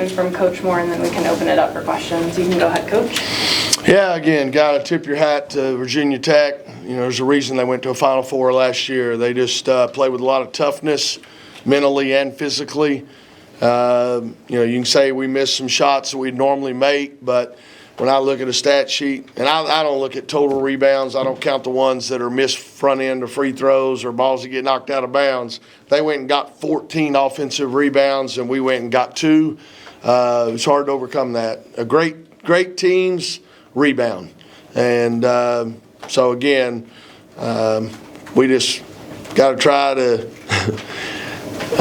statement from Coach Moore, and then we can open it up for questions. You can go ahead, Coach. Yeah, again, got to tip your hat to Virginia Tech. There's a reason they went to a Final Four last year. They just play with a lot of toughness, mentally and physically. You can say we missed some shots that we'd normally make, but when I look at a stat sheet, and I don't look at total rebounds, I don't count the ones that are missed front end of free throws or balls that get knocked out of bounds. They went and got 14 offensive rebounds, and we went and got 2. It's hard to overcome that. A great teams rebound. And so, again, we just got to try to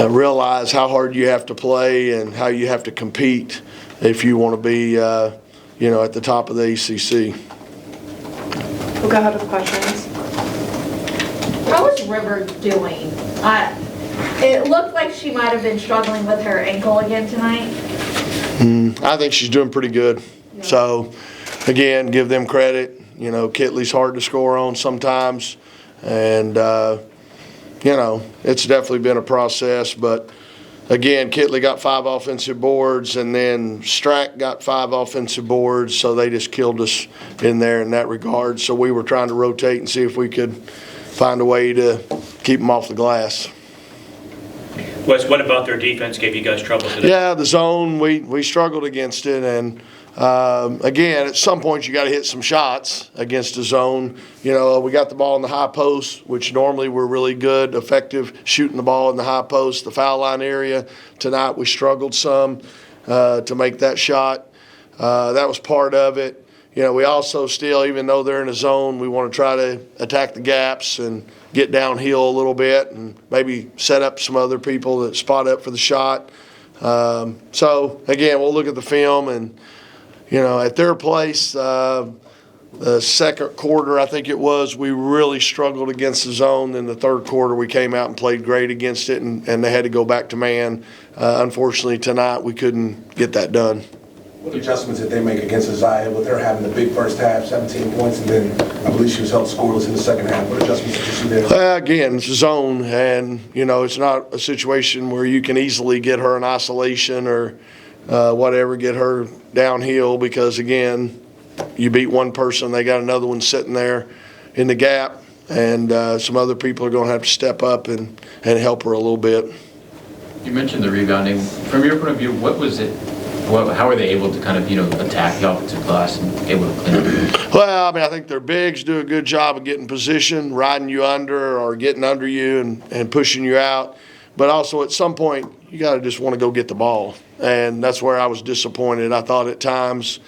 realize how hard you have to play and how you have to compete if you want to be at the top of the ACC. We'll go ahead with questions. How is River doing? It looked like she might have been struggling with her ankle again tonight. I think she's doing pretty good. Yeah. So, again, give them credit. Kitley's hard to score on sometimes. And, it's definitely been a process. But, again, Kitley got 5 offensive boards, and then Strack got 5 offensive boards, so they just killed us in there in that regard. So we were trying to rotate and see if we could find a way to keep them off the glass. Wes, what about their defense gave you guys trouble today? Yeah, the zone, we struggled against it, and again, at some point you got to hit some shots against the zone. We got the ball in the high post, which normally we're really good, effective shooting the ball in the high post, the foul line area. Tonight we struggled some to make that shot. That was part of it. We also still, even though they're in a zone, we want to try to attack the gaps and get downhill a little bit and maybe set up some other people that spot up for the shot. So, again, we'll look at the film and, at their place, the second quarter, I think it was, we really struggled against the zone. In the third quarter, we came out and played great against it, and they had to go back to man. Unfortunately, tonight we couldn't get that done. What adjustments did they make against Isaiah? But they're having the big first half, 17 points, and then I believe she was held scoreless in the second half. What adjustments did you see there? Again, it's a zone, and, it's not a situation where you can easily get her in isolation or whatever, get her downhill because, again, you beat one person, they got another one sitting there in the gap, and some other people are going to have to step up and help her a little bit. You mentioned the rebounding. From your point of view, what was it? How are they able to kind of, attack the offensive glass and able to clean up? Well, I think their bigs do a good job of getting position, riding you under or getting under you and pushing you out. But also at some point, you got to just want to go get the ball. And that's where I was disappointed. I thought at times,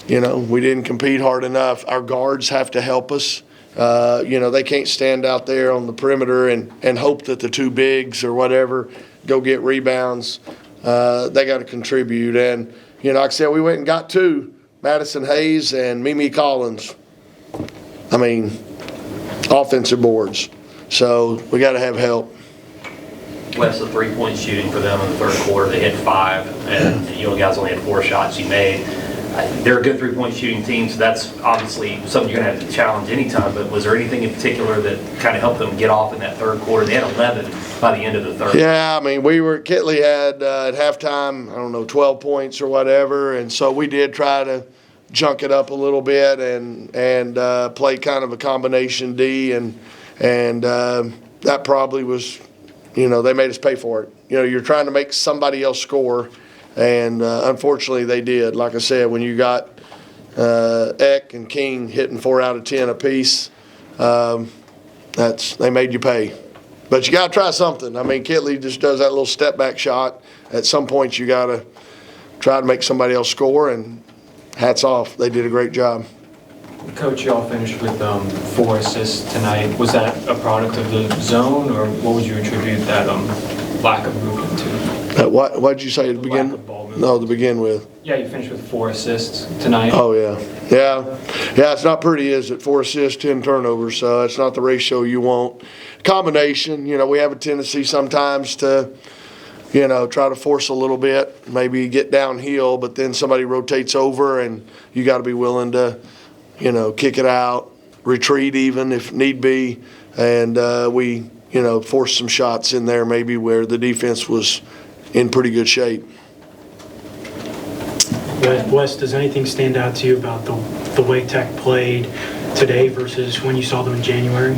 we didn't compete hard enough. Our guards have to help us. They can't stand out there on the perimeter and hope that the 2 bigs or whatever go get rebounds. They got to contribute. And, like I said, we went and got 2, Madison Hayes and Mimi Collins. Offensive boards. So we got to have help. Wes, the 3-point shooting for them in the third quarter, they hit 5, and you guys only had 4 shots you made. They're a good 3-point shooting team, so that's obviously something you're going to have to challenge anytime, but was there anything in particular that kind of helped them get off in that third quarter? They had 11 by the end of the third. Yeah, Kitley had at halftime, 12 points or whatever, and so we did try to junk it up a little bit and play kind of a combination D, and that probably was, they made us pay for it. You're trying to make somebody else score, and unfortunately they did. Like I said, when you got Eck and King hitting 4 out of 10 apiece, they made you pay. But you got to try something. Kitley just does that little step back shot. At some point, you got to try to make somebody else score, and hats off. They did a great job. Coach, you all finished with 4 assists tonight. Was that a product of the zone, or what would you attribute that lack of movement to? What did you say to begin? No, to begin with. Yeah, you finished with 4 assists tonight. Oh, yeah. Yeah, it's not pretty, is it? 4 assists, 10 turnovers, so that's not the ratio you want. Combination, we have a tendency sometimes to, try to force a little bit, maybe get downhill, but then somebody rotates over and you got to be willing to, kick it out, retreat even if need be, and we, forced some shots in there maybe where the defense was in pretty good shape. Wes, does anything stand out to you about the way Tech played today versus when you saw them in January?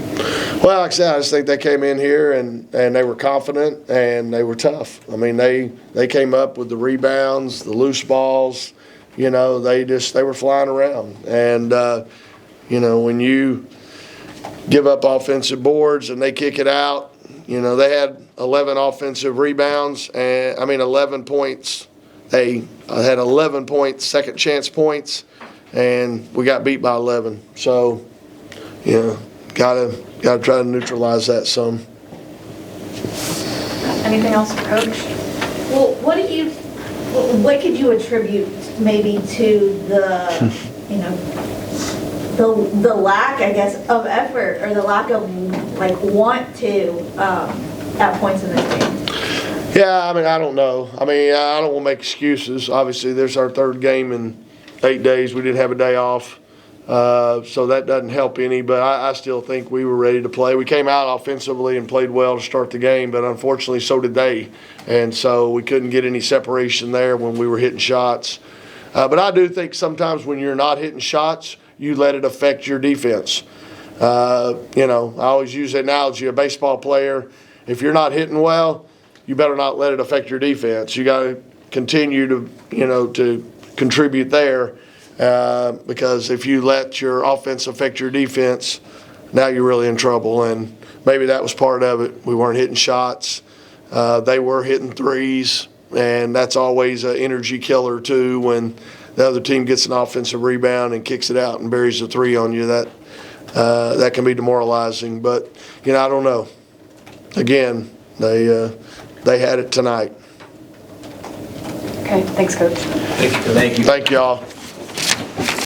Well, like I said, I just think they came in here and they were confident and they were tough. I mean, they came up with the rebounds, the loose balls. You know, they were flying around. And, you know, when you give up offensive boards and they kick it out, you know, they had 11 offensive rebounds and 11 points. They had 11 points, second chance points, and we got beat by 11. So, you know, gotta try to neutralize that some. Anything else for Coach? Well, what could you attribute maybe to the, you know, the lack, I guess, of effort or the lack of like want to at points in this game? Yeah, I mean, I don't know. I mean, I don't want to make excuses. Obviously, there's our third game in 8 days. We didn't have a day off. So that doesn't help any, but I still think we were ready to play. We came out offensively and played well to start the game, but unfortunately so did they. And so we couldn't get any separation there when we were hitting shots. But I do think sometimes when you're not hitting shots, you let it affect your defense. You know, I always use the analogy, a baseball player, if you're not hitting well, you better not let it affect your defense. You got to continue to, you know, to contribute there. Because if you let your offense affect your defense, now you're really in trouble. And maybe that was part of it. We weren't hitting shots. They were hitting threes, and that's always an energy killer too. When the other team gets an offensive rebound and kicks it out and buries a three on you, that can be demoralizing. But, you know, I don't know. Again, they had it tonight. Okay, thanks, Coach. Thank you. Thank y'all.